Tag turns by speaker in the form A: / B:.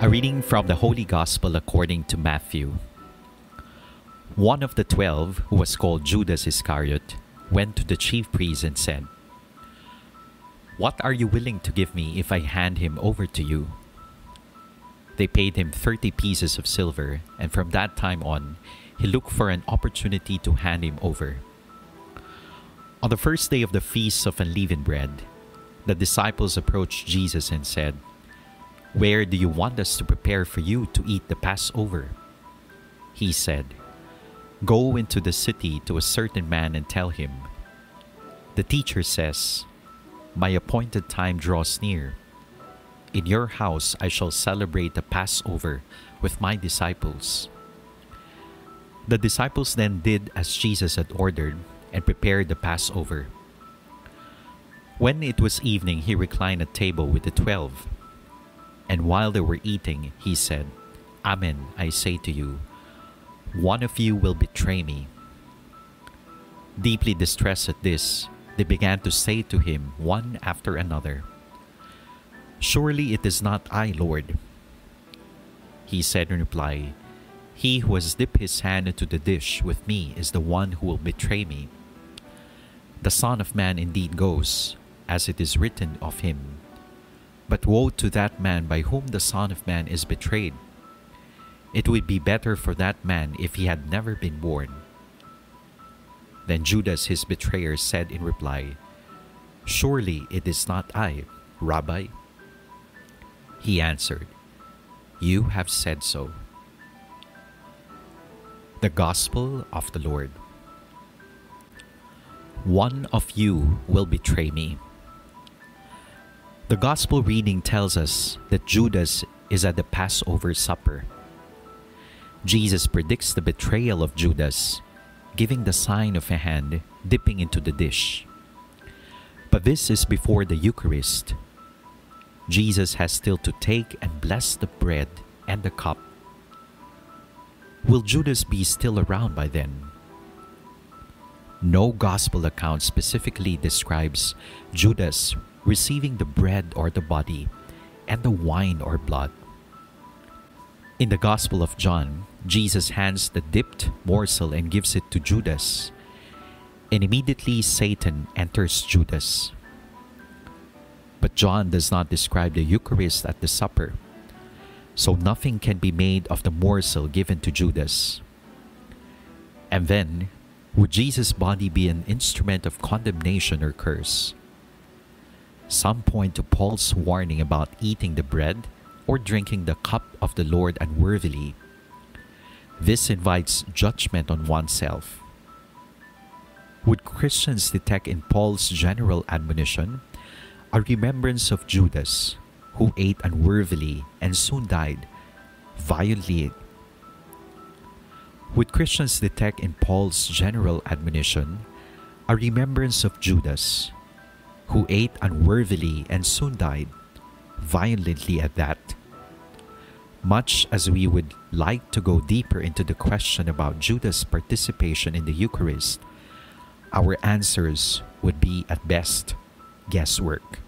A: A reading from the Holy Gospel according to Matthew. One of the 12, who was called Judas Iscariot, went to the chief priests and said, "What are you willing to give me if I hand him over to you?" They paid him 30 pieces of silver, and from that time on, he looked for an opportunity to hand him over. On the first day of the Feast of Unleavened Bread, the disciples approached Jesus and said, "Where do you want us to prepare for you to eat the Passover?" He said, "Go into the city to a certain man and tell him, 'The teacher says, my appointed time draws near. In your house I shall celebrate the Passover with my disciples.'" The disciples then did as Jesus had ordered and prepared the Passover. When it was evening, he reclined at table with the 12. And while they were eating, he said, "Amen, I say to you, one of you will betray me." Deeply distressed at this, they began to say to him one after another, "Surely it is not I, Lord." He said in reply, "He who has dipped his hand into the dish with me is the one who will betray me. The Son of Man indeed goes, as it is written of him. But woe to that man by whom the Son of Man is betrayed. It would be better for that man if he had never been born." Then Judas, his betrayer, said in reply, "Surely it is not I, Rabbi." He answered, "You have said so." The Gospel of the Lord. One of you will betray me. The Gospel reading tells us that Judas is at the Passover supper. Jesus predicts the betrayal of Judas, giving the sign of a hand dipping into the dish. But this is before the Eucharist. Jesus has still to take and bless the bread and the cup. Will Judas be still around by then? No Gospel account specifically describes Judas receiving the bread or the body and the wine or blood. In the Gospel of John, Jesus hands the dipped morsel and gives it to Judas, and immediately Satan enters Judas. But John does not describe the Eucharist at the supper, so nothing can be made of the morsel given to Judas. And then, would Jesus' body be an instrument of condemnation or curse? Some point to Paul's warning about eating the bread or drinking the cup of the Lord unworthily. This invites judgment on oneself. Would Christians detect in Paul's general admonition a remembrance of Judas, who ate unworthily and soon died violently? Would Christians detect in Paul's general admonition a remembrance of Judas, who ate unworthily and soon died violently at that? Much as we would like to go deeper into the question about Judas' participation in the Eucharist, our answers would be at best guesswork.